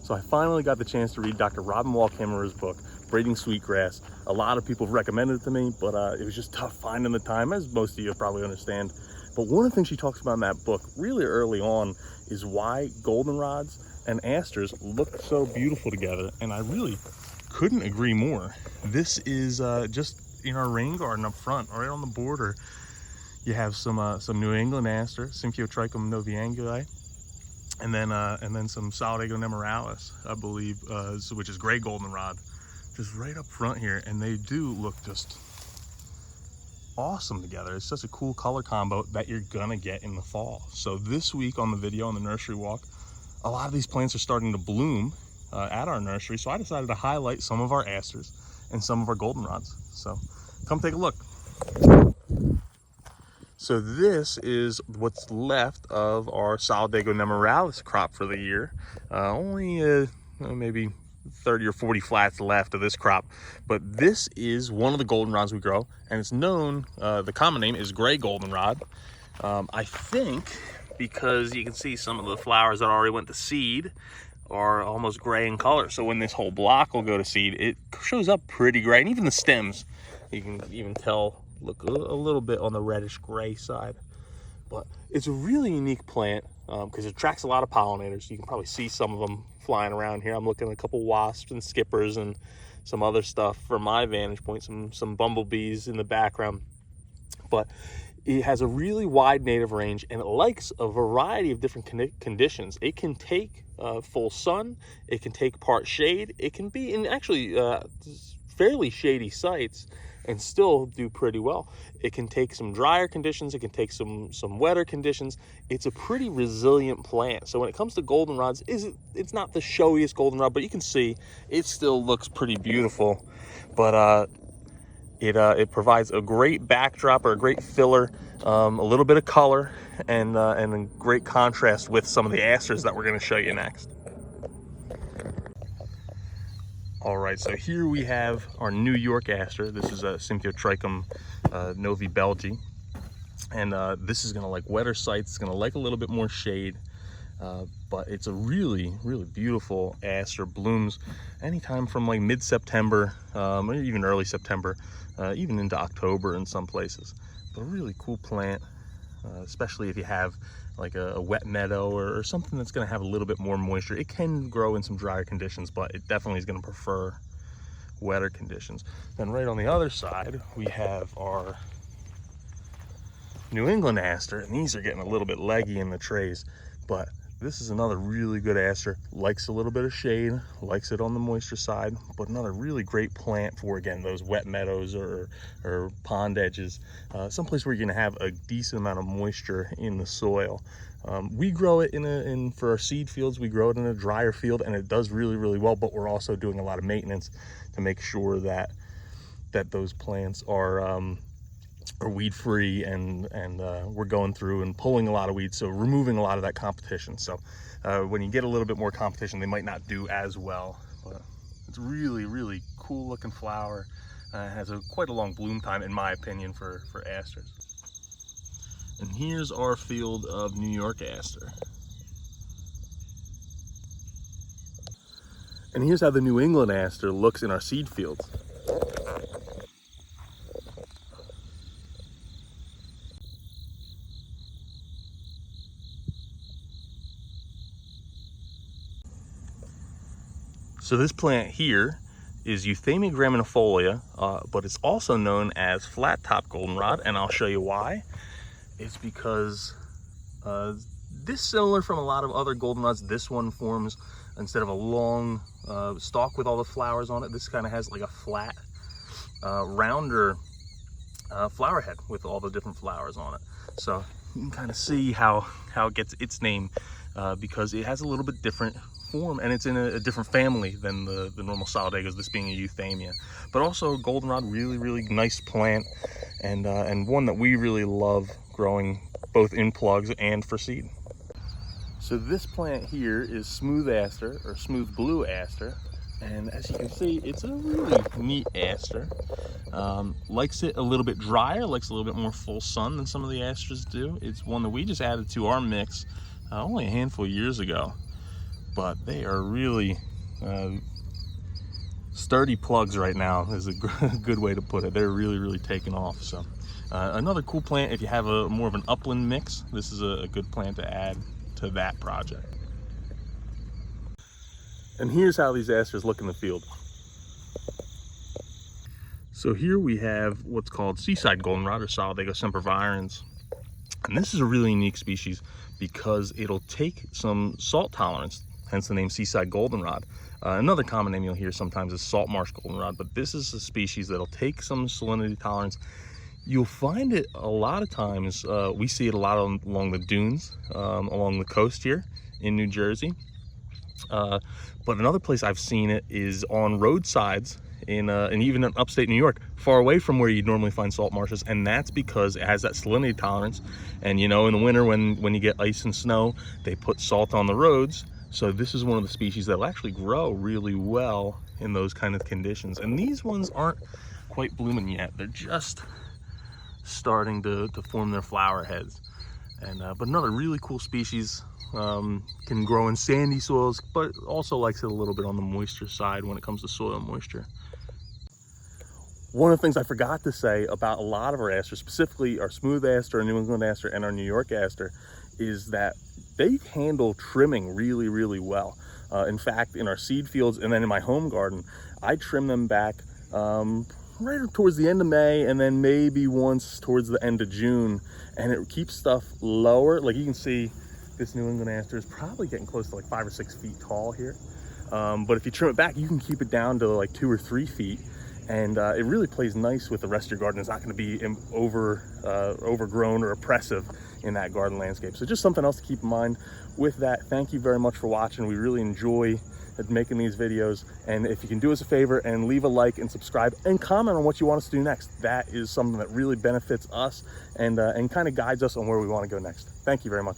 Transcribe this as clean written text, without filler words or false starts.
So I finally got the chance to read Dr. Wall Kimmerer's book, Braiding Sweetgrass. A lot of people have recommended it to me, but it was just tough finding the time, as most of you probably understand. But one of the things she talks about in that book really early on is why goldenrods and asters look so beautiful together, and I really couldn't agree more. This is just in our rain garden up front, right on the border. You have some New England aster, Symphyotrichum novi-belgii, and then some Solidago nemoralis, I believe, which is gray goldenrod, just right up front here, and they do look just awesome together. It's such a cool color combo that you're gonna get in the fall. So this week on the video on the nursery walk, a lot of these plants are starting to bloom at our nursery, so I decided to highlight some of our asters and some of our goldenrods. So come take a look. So this is what's left of our Solidago nemoralis crop for the year. Only maybe 30 or 40 flats left of this crop, but this is one of the goldenrods we grow, and it's known, the common name is gray goldenrod. I think because you can see some of the flowers that already went to seed are almost gray in color. So when this whole block will go to seed, it shows up pretty gray, and even the stems, you can even tell, look a little bit on the reddish gray side. But it's a really unique plant because it attracts a lot of pollinators. You can probably see some of them flying around here. I'm looking at a couple wasps and skippers and some other stuff from my vantage point, some bumblebees in the background. But it has a really wide native range, and it likes a variety of different conditions. It can take full sun, it can take part shade, it can be in actually fairly shady sites and still do pretty well. It can take some drier conditions, it can take some wetter conditions. It's a pretty resilient plant. So when it comes to goldenrods, it's not the showiest goldenrod, but you can see it still looks pretty beautiful. But it provides a great backdrop or a great filler, a little bit of color, and a great contrast with some of the asters that we're going to show you next. All right, so here we have our New York aster. This is a Symphyotrichum novi-belgii, and this is going to like wetter sites. It's going to like a little bit more shade, but it's a really beautiful aster. Blooms anytime from like mid-September, or even early September, even into October in some places. But a really cool plant, especially if you have like a wet meadow or something that's going to have a little bit more moisture. It can grow in some drier conditions, but it definitely is going to prefer wetter conditions. Then right on the other side, we have our New England aster, and these are getting a little bit leggy in the trays, but this is another really good aster. Likes a little bit of shade, likes it on the moisture side, but another really great plant for, again, those wet meadows or pond edges, someplace where you're gonna have a decent amount of moisture in the soil. We grow it for our seed fields, we grow it in a drier field, and it does really well, but we're also doing a lot of maintenance to make sure that those plants are weed free, and we're going through and pulling a lot of weeds, so removing a lot of that competition. So when you get a little bit more competition, they might not do as well. But it's really cool looking flower. Has quite a long bloom time, in my opinion, for asters. And here's our field of New York aster. And here's how the New England aster looks in our seed fields. So this plant here is Euthamia graminifolia, but it's also known as flat top goldenrod, and I'll show you why. It's because dissimilar from a lot of other goldenrods, this one forms, instead of a long stalk with all the flowers on it, this kind of has like a flat, rounder flower head with all the different flowers on it. So you can kind of see how it gets its name, because it has a little bit different form, and it's in a different family than the normal Solidagos, this being a Euthamia. But also goldenrod, really nice plant, and one that we really love growing both in plugs and for seed. So this plant here is smooth aster, or smooth blue aster, and as you can see, it's a really neat aster. Likes it a little bit drier, likes a little bit more full sun than some of the asters do. It's one that we just added to our mix only a handful of years ago. but they are really sturdy plugs right now is a good way to put it. They're really taking off. So another cool plant, if you have a more of an upland mix, this is a good plant to add to that project. And here's how these asters look in the field. So here we have what's called Seaside Goldenrod, or Solidago sempervirens. And this is a really unique species because it'll take some salt tolerance, hence the name Seaside Goldenrod. Another common name you'll hear sometimes is salt marsh goldenrod, but this is a species that'll take some salinity tolerance. You'll find it a lot of times, we see it a lot along the dunes, along the coast here in New Jersey. But another place I've seen it is on roadsides and even in upstate New York, far away from where you'd normally find salt marshes, and that's because it has that salinity tolerance. And you know, in the winter when you get ice and snow, they put salt on the roads. So this is one of the species that will actually grow really well in those kind of conditions. And these ones aren't quite blooming yet. They're just starting to form their flower heads. And but another really cool species, can grow in sandy soils, but also likes it a little bit on the moisture side when it comes to soil moisture. One of the things I forgot to say about a lot of our asters, specifically our smooth aster, our New England aster, and our New York aster, is that they handle trimming really well. In fact, in our seed fields and then in my home garden, I trim them back right towards the end of May, and then maybe once towards the end of June, and it keeps stuff lower. Like you can see, this New England aster is probably getting close to like 5 or 6 feet tall here. But if you trim it back, you can keep it down to like 2 or 3 feet. And it really plays nice with the rest of your garden. It's not going to be overgrown or oppressive in that garden landscape. So just something else to keep in mind with that. Thank you very much for watching. We really enjoy making these videos. And if you can do us a favor and leave a like and subscribe and comment on what you want us to do next, that is something that really benefits us and kind of guides us on where we want to go next. Thank you very much.